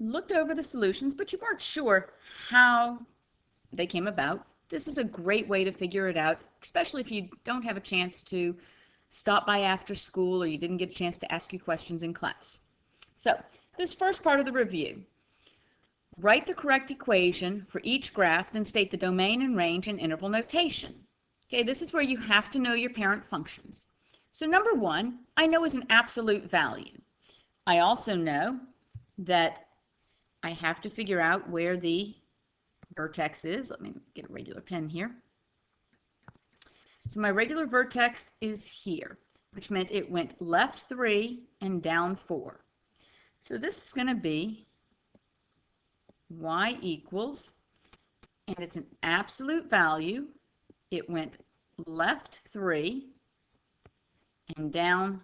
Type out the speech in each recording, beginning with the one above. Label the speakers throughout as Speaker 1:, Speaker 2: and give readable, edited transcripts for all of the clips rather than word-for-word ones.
Speaker 1: looked over the solutions, but you weren't sure how they came about, this is a great way to figure it out, especially if you don't have a chance to stop by after school or you didn't get a chance to ask you questions in class. So, this first part of the review. Write the correct equation for each graph, then state the domain and range in interval notation. Okay, this is where you have to know your parent functions. So number one, I know is an absolute value. I also know that I have to figure out where the vertex is. Let me get a regular pen here. So my regular vertex is here, which meant it went left 3 and down 4. So this is going to be y equals, and it's an absolute value. It went left 3 and down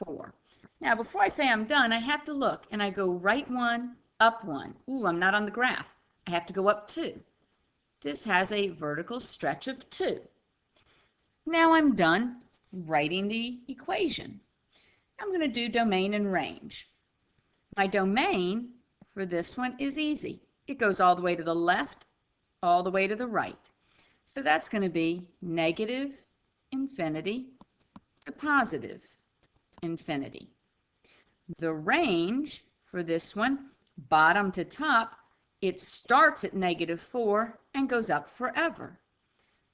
Speaker 1: 4. Now, before I say I'm done, I have to look, and I go right 1, up 1. Ooh, I'm not on the graph. I have to go up 2. This has a vertical stretch of 2. Now I'm done writing the equation. I'm going to do domain and range. My domain for this one is easy. It goes all the way to the left, all the way to the right. So that's going to be negative infinity to positive infinity. The range for this one, bottom to top, it starts at negative 4 and goes up forever.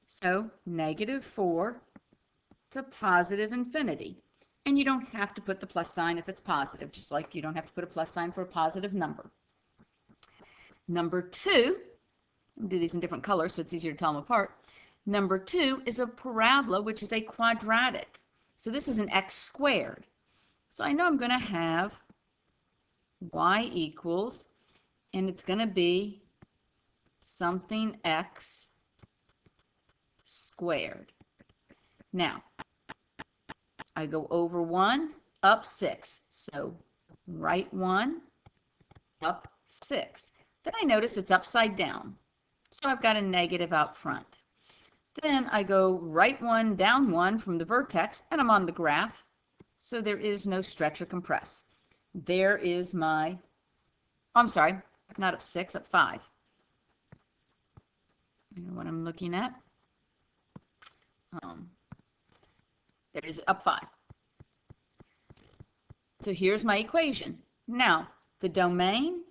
Speaker 1: So negative 4 to positive infinity. And you don't have to put the plus sign if it's positive, just like you don't have to put a plus sign for a positive number. Number 2, I'll do these in different colors so it's easier to tell them apart. Number 2 is a parabola, which is a quadratic. So this is an x squared. So I know I'm going to have y equals, and it's going to be something x squared. Now, I go over 1, up 6. So right 1, up 6. Then I notice it's upside down. So I've got a negative out front. Then I go right 1, down 1 from the vertex, and I'm on the graph. So there is no stretch or compress. There is my, I'm sorry, not up 6, up 5. You know what I'm looking at? There is up 5. So here's my equation. Now, the domain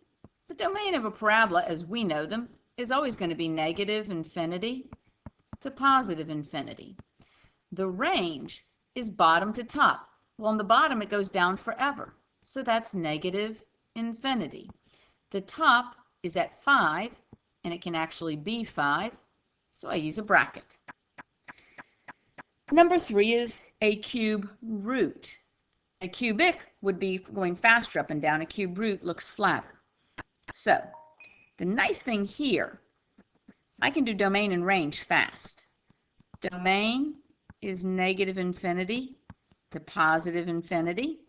Speaker 1: of a parabola, as we know them, is always going to be negative infinity to positive infinity. The range is bottom to top. Well, on the bottom, it goes down forever. So that's negative infinity. The top is at 5, and it can actually be 5, so I use a bracket. Number 3 is a cube root. A cubic would be going faster up and down. A cube root looks flatter. So the nice thing here, I can do domain and range fast. Domain is negative infinity to positive infinity,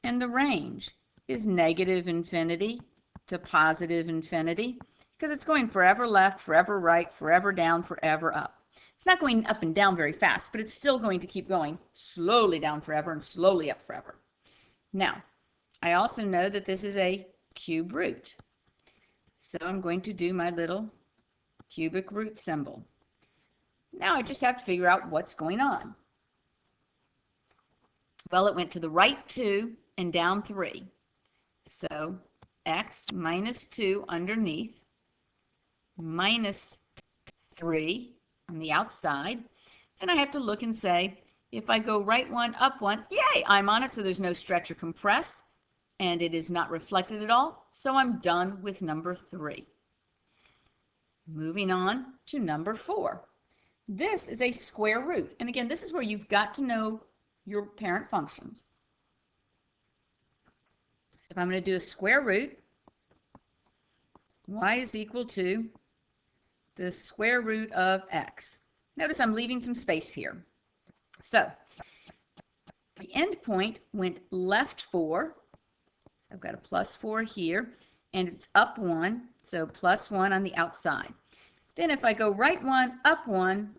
Speaker 1: and the range is negative infinity to positive infinity, because it's going forever left, forever right, forever down, forever up. It's not going up and down very fast, but it's still going to keep going slowly down forever and slowly up forever. Now, I also know that this is a cube root. So I'm going to do my little cubic root symbol. Now I just have to figure out what's going on. Well, it went to the right 2 and down 3. So x minus 2 underneath, minus 3 on the outside. Then I have to look and say, if I go right 1, up 1, yay, I'm on it, so there's no stretch or compress, and it is not reflected at all, so I'm done with number 3. Moving on to number 4. This is a square root, and again, this is where you've got to know your parent functions. So if I'm going to do a square root, y is equal to the square root of x. Notice I'm leaving some space here. So the end point went left 4. So I've got a plus 4 here, and it's up 1, so plus 1 on the outside. Then if I go right 1, up 1,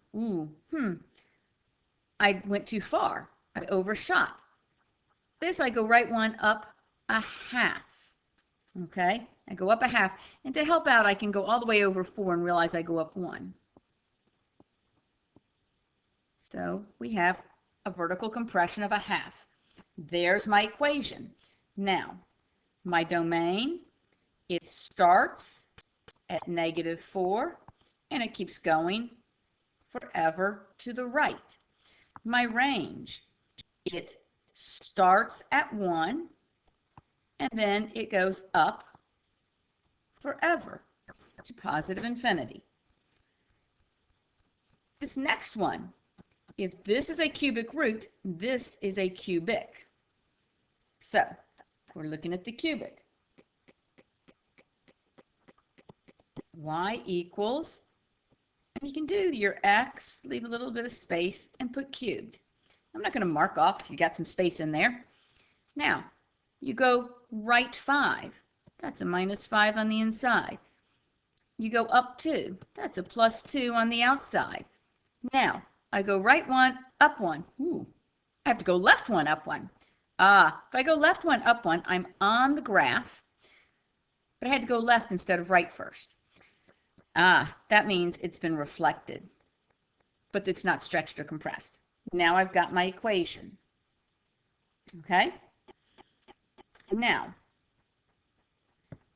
Speaker 1: I went too far. I overshot. This I go right 1, up a half. Okay, I go up a half. And to help out, I can go all the way over 4 and realize I go up 1. So we have a vertical compression of a half. There's my equation. Now, my domain, it starts at -4, and it keeps going forever to the right. My range, it starts at 1, and then it goes up forever to positive infinity. This next one, if this is a cubic root, this is a cubic. So we're looking at the cubic. Y equals, and you can do your x, leave a little bit of space, and put cubed. I'm not going to mark off if you got some space in there. Now, you go right 5. That's a -5 on the inside. You go up 2. That's a +2 on the outside. Now, I go right 1, up 1. Ooh, I have to go left 1, up 1. If I go left 1, up 1, I'm on the graph, but I had to go left instead of right first. That means it's been reflected, but it's not stretched or compressed. Now I've got my equation. Okay? Now,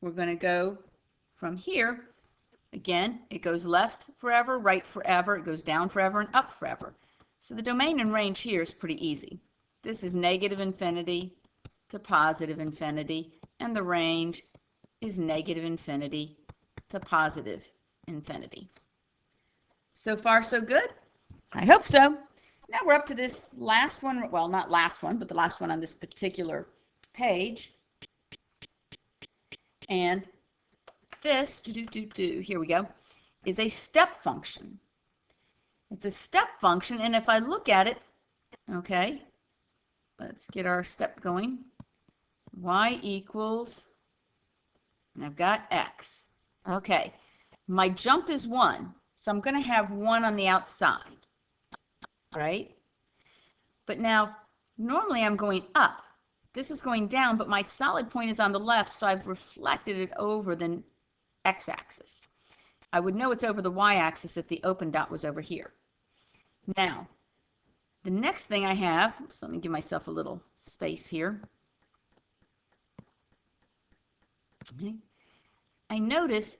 Speaker 1: we're going to go from here. Again, it goes left forever, right forever, it goes down forever, and up forever. So the domain and range here is pretty easy. This is -infinity to positive infinity, and the range is -infinity to positive infinity. So far, so good? I hope so. Now we're up to this last one, well, not last one, but the last one on this particular page. And this, here we go, is a step function. It's a step function, and if I look at it, okay, let's get our step going. Y equals, and I've got x. Okay, my jump is 1, so I'm going to have 1 on the outside, right? But now, normally I'm going up. This is going down, but my solid point is on the left, so I've reflected it over the x-axis. I would know it's over the y-axis if the open dot was over here. Now, the next thing I have, so let me give myself a little space here. Okay. I notice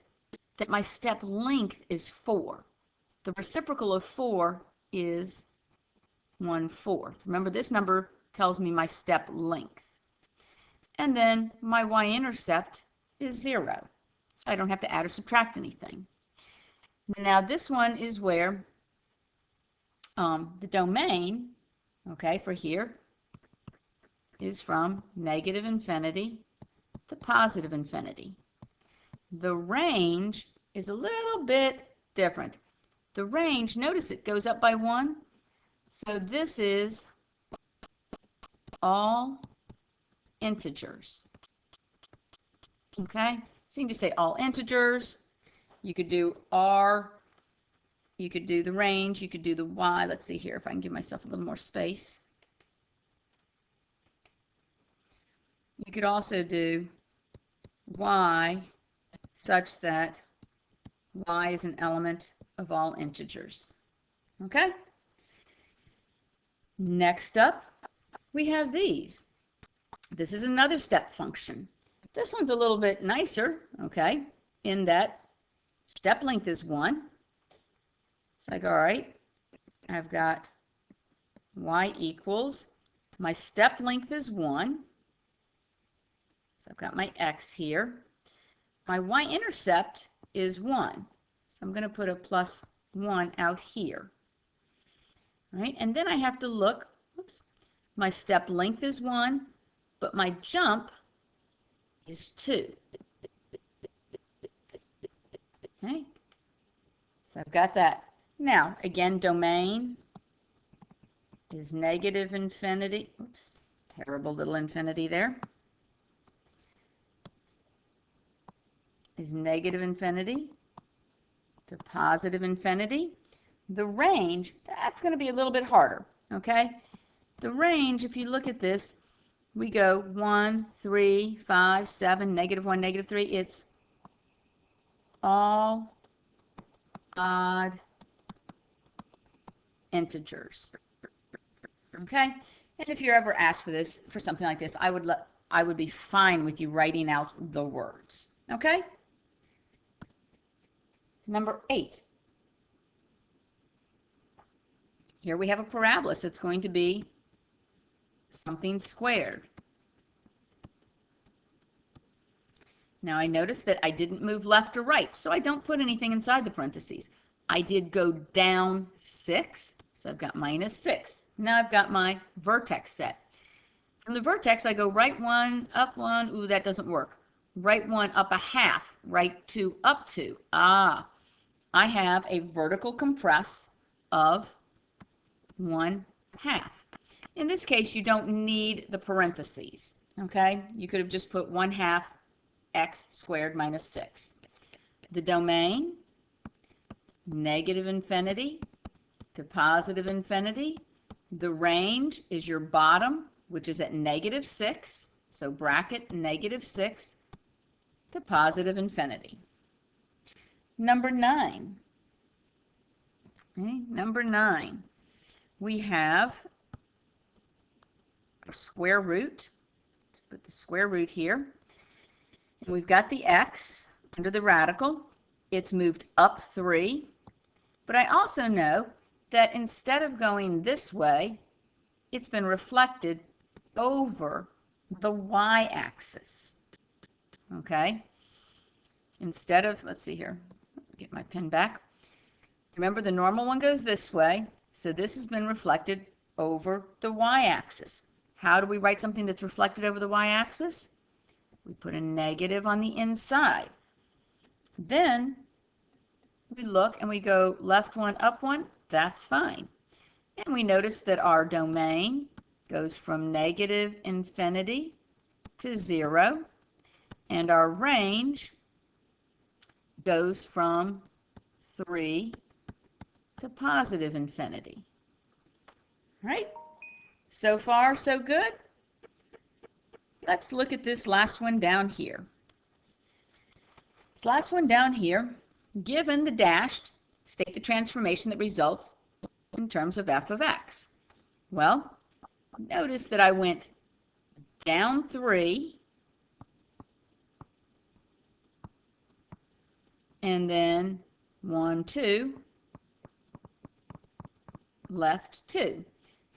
Speaker 1: that my step length is 4. The reciprocal of 4 is 1/4. Remember, this number tells me my step length. And then my y-intercept is 0. So I don't have to add or subtract anything. Now this one is where the domain, okay, for here is from -infinity to positive infinity. The range is a little bit different. The range, notice it goes up by 1. So this is all integers. Okay, so you can just say all integers. You could do R, you could do the range, you could do the Y. Let's see here if I can give myself a little more space. You could also do Y such that Y is an element of all integers. Okay? Next up, we have these. This is another step function. This one's a little bit nicer, okay, in that step length is 1. It's like, all right, I've got y equals, my step length is 1. So I've got my x here. My y-intercept is 1. So I'm going to put a +1 out here. All right, and then I have to look, oops, my step length is 1, but my jump is 2. Okay, so I've got that. Now, again, domain is -infinity. Oops, terrible little infinity there. Is -infinity to positive infinity. The range, that's going to be a little bit harder, okay? The range, if you look at this, we go 1, 3, 5, 7, -1, -3. It's all odd integers. Okay? And if you're ever asked for something like this, I would be fine with you writing out the words. Okay? Number 8. Here we have a parabola, so it's going to be something squared. Now I notice that I didn't move left or right, so I don't put anything inside the parentheses. I did go down 6, so I've got -6. Now I've got my vertex set. From the vertex, I go right 1, up 1. Ooh, that doesn't work. Right 1, up a half. Right 2, up 2. Ah, I have a vertical compress of 1/2. In this case, you don't need the parentheses, okay? You could have just put 1/2 x squared minus 6. The domain, -infinity to +infinity. The range is your bottom, which is at -6, so bracket -6 to +infinity. Number 9. Okay, number 9. We have a square root. Let's put the square root here. And we've got the x under the radical. It's moved up 3. But I also know that instead of going this way, it's been reflected over the y-axis. Okay? Instead of, let's see here, get my pen back. Remember, the normal one goes this way. So this has been reflected over the y-axis. How do we write something that's reflected over the y-axis? We put a negative on the inside. Then we look and we go left 1, up 1. That's fine. And we notice that our domain goes from -infinity to 0. And our range goes from 3 to +infinity. Right? So far, so good. Let's look at this last one down here. This last one down here, given the dashed, state the transformation that results in terms of f of x. Well, notice that I went down 3 and then 1, 2, left 2.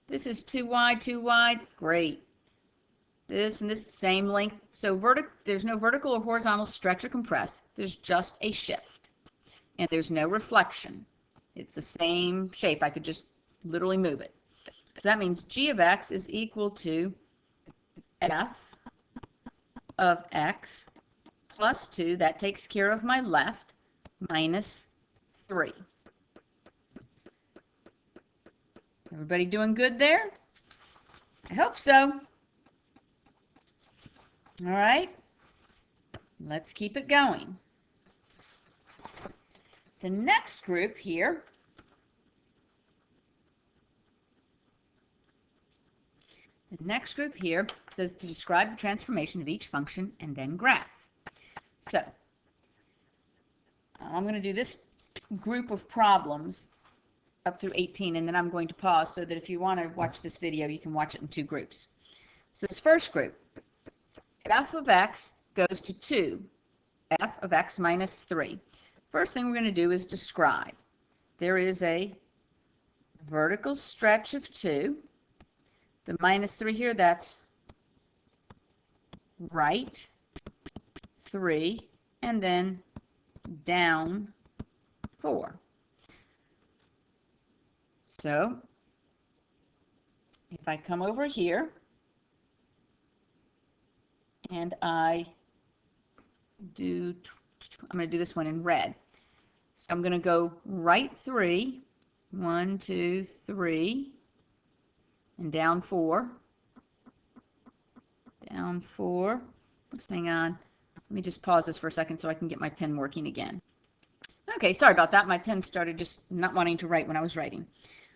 Speaker 1: This is too wide, great. This and this same length. So there's no vertical or horizontal stretch or compress. There's just a shift. And there's no reflection. It's the same shape. I could just literally move it. So that means g of x is equal to f of x plus 2. That takes care of my left, minus 3. Everybody doing good there? I hope so. All right, let's keep it going. The next group here says to describe the transformation of each function and then graph. So I'm going to do this group of problems up through 18, and then I'm going to pause so that if you want to watch this video, you can watch it in 2 groups. So this first group, f of x goes to 2, f of x minus 3. First thing we're going to do is describe. There is a vertical stretch of 2. The minus 3 here, that's right 3, and then down 4. So if I come over here and I'm going to do this one in red. So I'm going to go right 3, 1, 2, 3, and down 4, down 4. Oops, hang on. Let me just pause this for a second so I can get my pen working again. Okay, sorry about that. My pen started just not wanting to write when I was writing.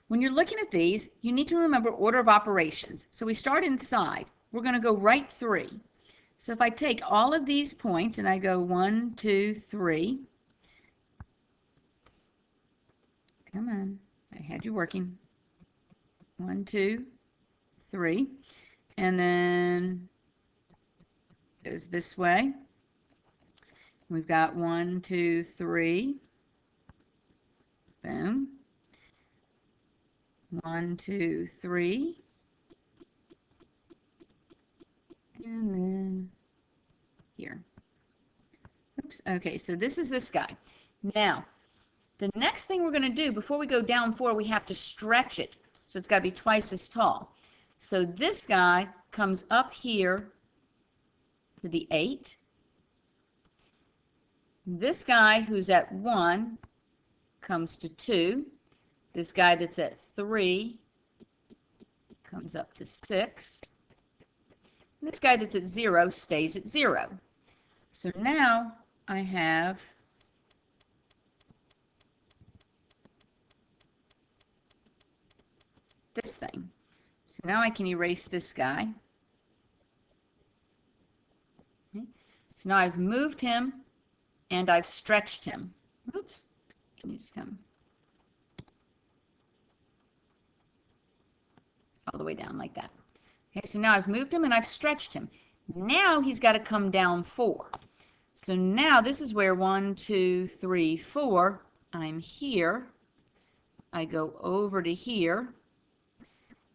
Speaker 1: When you're looking at these, you need to remember order of operations. So we start inside. we're going to go right 3. So if I take all of these points and I go 1, 2, 3. Come on, I had you working. 1, 2, 3. And then goes this way. We've got 1, 2, 3. Boom. 1, 2, 3. And then here. Oops. Okay, so this is this guy. Now, the next thing we're going to do before we go down 4, we have to stretch it. So it's got to be twice as tall. So this guy comes up here to the 8. This guy who's at 1 comes to 2. This guy that's at 3 comes up to 6. And this guy that's at 0 stays at 0. So now I have this thing. So now I can erase this guy. Okay. So now I've moved him and I've stretched him. Oops, he needs to come all the way down like that. Okay, so now I've moved him and I've stretched him. Now he's got to come down 4. So now this is where 1, 2, 3, 4, I'm here. I go over to here.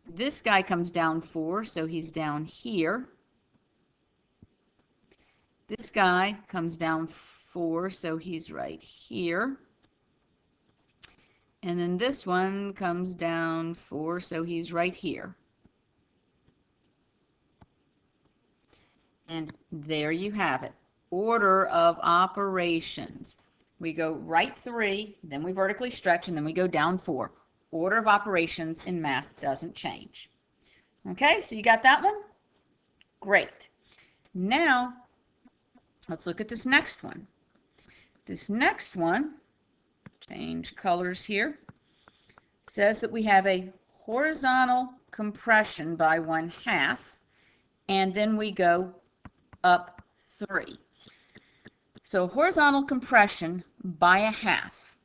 Speaker 1: This guy comes down 4, so he's down here. This guy comes down 4, so he's right here. And then this one comes down 4, so he's right here. And there you have it. Order of operations. We go right 3, then we vertically stretch, and then we go down 4. Order of operations in math doesn't change. Okay, so you got that one? Great. Now, let's look at this next one. This next one, change colors here, says that we have a horizontal compression by 1/2, and then we go up 3. So horizontal compression by 1/2.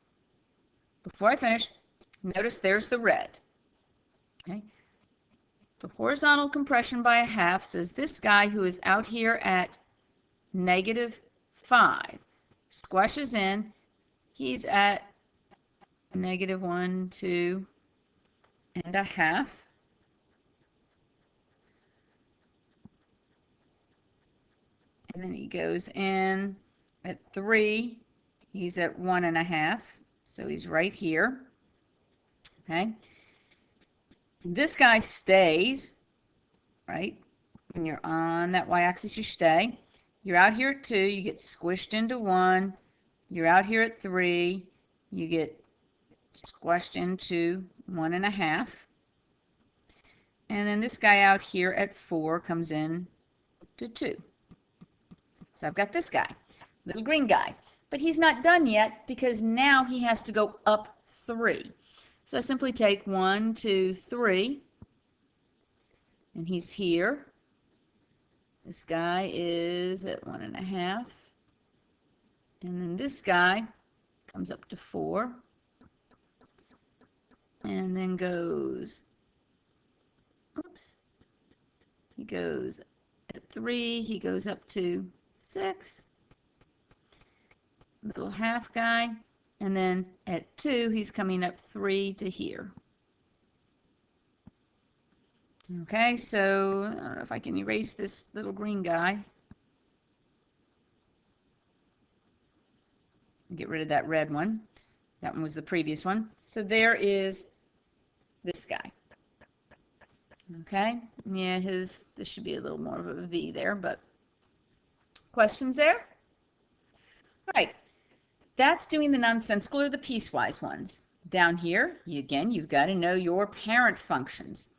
Speaker 1: Before I finish, notice there's the red. Okay. The horizontal compression by 1/2 says this guy who is out here at -5 squashes in. He's at -1, 2 1/2. And then he goes in at 3. He's at 1 1/2. So he's right here. Okay. This guy stays, right? When you're on that y-axis, you stay. You're out here at 2, you get squished into 1. You're out here at 3, you get squashed into 1 1/2. And then this guy out here at 4 comes in to 2. So I've got this guy, little green guy. But he's not done yet because now he has to go up 3. So I simply take 1, 2, 3, and he's here. This guy is at 1 1/2. And then this guy comes up to 4. And then goes, oops, he goes at 3, he goes up to 6. Little half guy. And then at 2, he's coming up 3 to here. Okay, so I don't know if I can erase this little green guy. Get rid of that red one. That one was the previous one. So there is this guy. Okay, yeah, this should be a little more of a V there, but questions there? All right, that's doing the nonsensical or the piecewise ones. Down here, again, you've got to know your parent functions.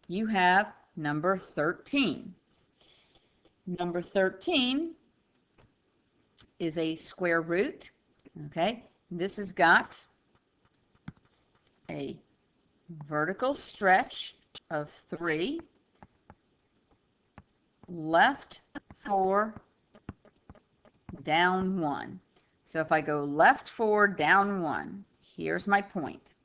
Speaker 1: You have number 13. Number 13 is a square root. Okay, this has got a vertical stretch of 3 left 4, down 1. So if I go left 4, down 1, here's my point.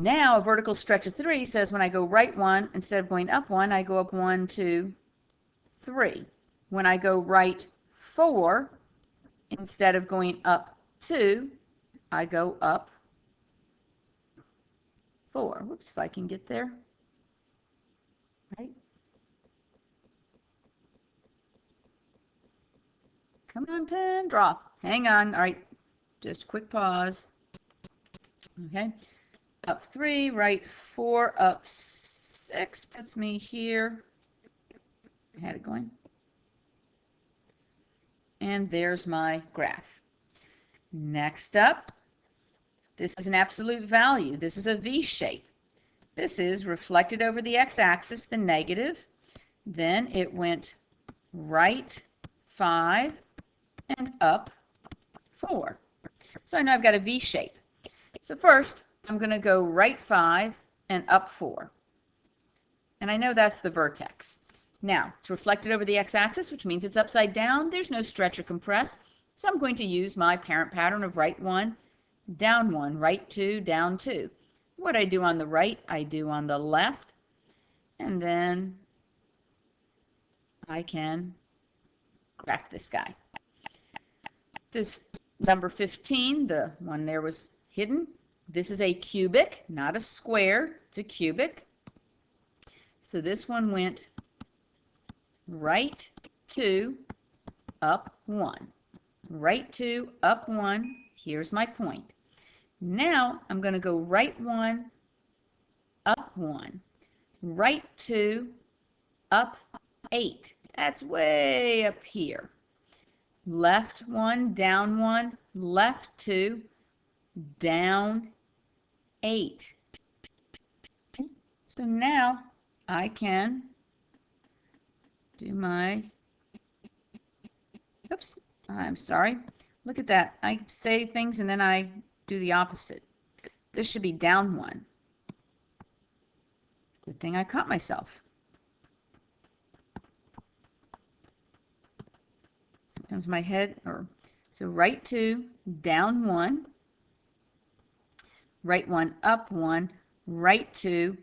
Speaker 1: Now a vertical stretch of 3 says when I go right 1, instead of going up 1, I go up 1, 2, 3. When I go right 4, instead of going up 2, I go up 4. Whoops, if I can get there. Right. Come on, pen, draw. Hang on. All right, just a quick pause. Okay. Up 3, right 4, up 6 puts me here. I had it going. And there's my graph. Next up, this is an absolute value. This is a V shape. This is reflected over the x-axis, the negative. Then it went right 5 and up 4. So now I've got a V shape. So first, I'm going to go right 5 and up 4. And I know that's the vertex. Now, it's reflected over the x-axis, which means it's upside down. There's no stretch or compress. So I'm going to use my parent pattern of right 1, down 1, right 2, down 2. What I do on the right, I do on the left. And then I can graph this guy. This number 15, the one there was hidden. This is a cubic, not a square. It's a cubic. So this one went right 2, up 1. Right 2, up 1. Here's my point. Now I'm going to go right 1, up 1. Right 2, up 8. That's way up here. Left 1, down 1, left 2, down 8. So now I can do my, oops, I'm sorry. Look at that. I say things and then I do the opposite. This should be down 1. Good thing I caught myself. Sometimes my head, so right 2, down 1, right 1, up 1, right 2,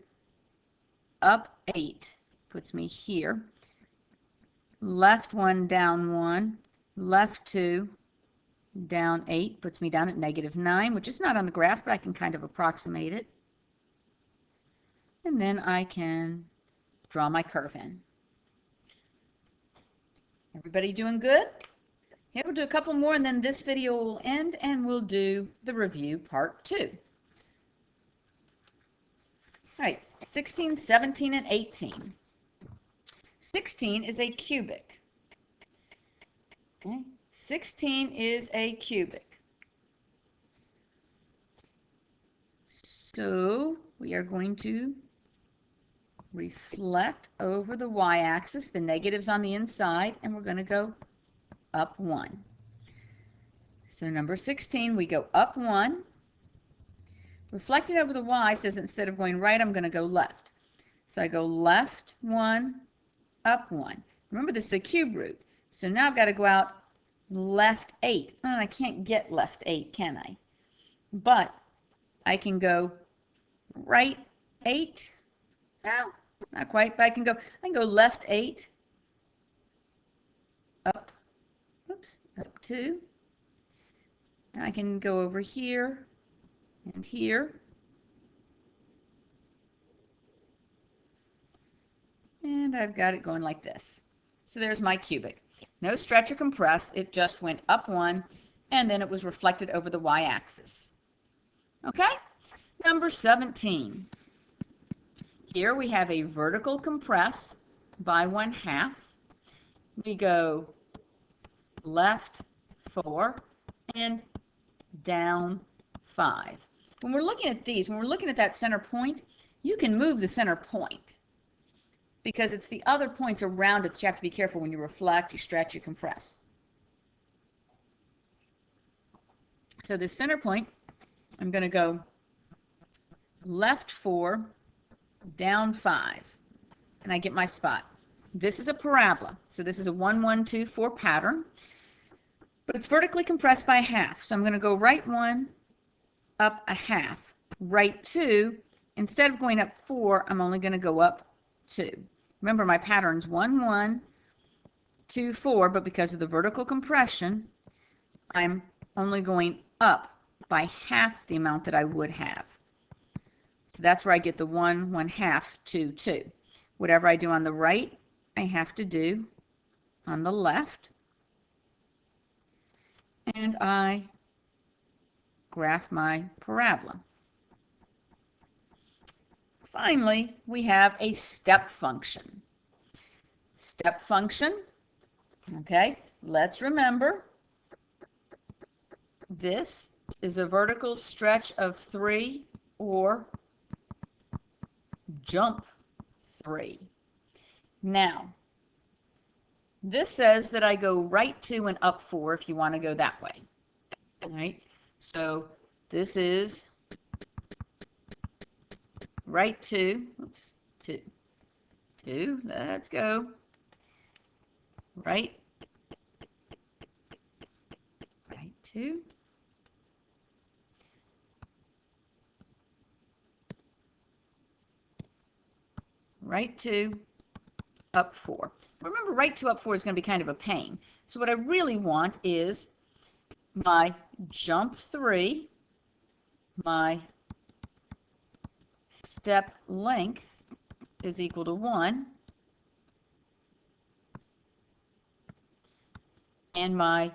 Speaker 1: up 8, puts me here. Left 1, down 1, left 2, down 8, puts me down at -9, which is not on the graph, but I can kind of approximate it. And then I can draw my curve in. Everybody doing good? Yeah, we'll do a couple more and then this video will end and we'll do the review part 2. All right, 16, 17, and 18. 16 is a cubic. Okay, 16 is a cubic. So we are going to reflect over the y-axis, the negatives on the inside, and we're going to go up 1. So number 16, we go up 1. Reflecting over the y says instead of going right, I'm going to go left. So I go left 1, up 1. Remember, this is a cube root. So now I've got to go out left 8. Oh, I can't get left 8, can I? But I can go right 8. No, not quite, but I can go left 8, up, oops, up 2. And I can go over here and here. And I've got it going like this. So there's my cubic. No stretch or compress, it just went up 1, and then it was reflected over the y-axis. Okay? Number 17. Here we have a vertical compress by 1/2. We go left 4 and down 5. When we're looking at these, when we're looking at that center point, you can move the center point because it's the other points around it that you have to be careful when you reflect, you stretch, you compress. So the center point, I'm going to go left 4, down 5, and I get my spot. this is a parabola. So this is a 1, 1, 2, 4 pattern, but it's vertically compressed by a half. So I'm going to go right 1, up a half, right 2. Instead of going up 4, I'm only going to go up 2. Remember, my pattern's 1, 1, 2, 4, but because of the vertical compression, I'm only going up by half the amount that I would have. So that's where I get the 1, 1/2, 2, 2. Whatever I do on the right, I have to do on the left. And I graph my parabola. Finally, we have a step function. Step function, okay, let's remember this is a vertical stretch of 3 or jump 3. Now, this says that I go right 2 and up 4 if you want to go that way. All right, so this is right 2, oops, 2, 2, let's go, right 2, right 2, up 4. Remember, right 2 up 4 is going to be kind of a pain. So what I really want is my jump 3, my step length is equal to 1, and my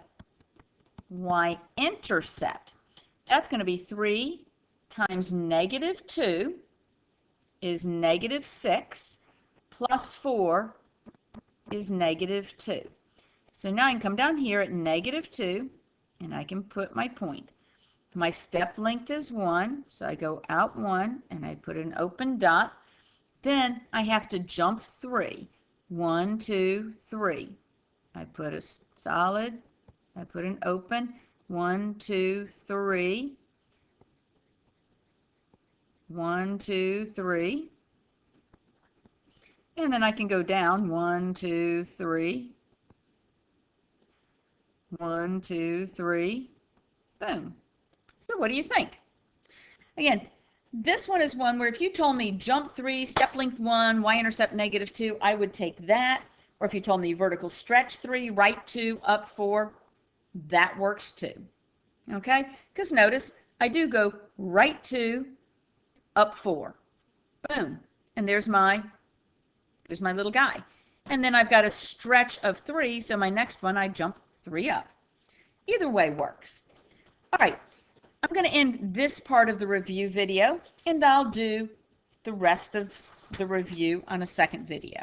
Speaker 1: y-intercept, that's going to be 3 times -2 is -6, plus 4 is -2. So now I can come down here at -2, and I can put my point. My step length is 1, so I go out 1, and I put an open dot. Then I have to jump 3. 1, 2, 3. I put a solid, I put an open, 1, 2, 3. 1, 2, 3. And then I can go down 1, 2, 3. 1, 2, 3. Boom. So what do you think? Again, this one is one where if you told me jump 3, step length 1, y-intercept -2, I would take that. Or if you told me vertical stretch 3, right 2, up 4, that works too. Okay? Because notice, I do go right 2, up 4. Boom. And there's my little guy. And then I've got a stretch of 3, so my next one I jump 3 up. Either way works. All right, I'm going to end this part of the review video, and I'll do the rest of the review on a second video.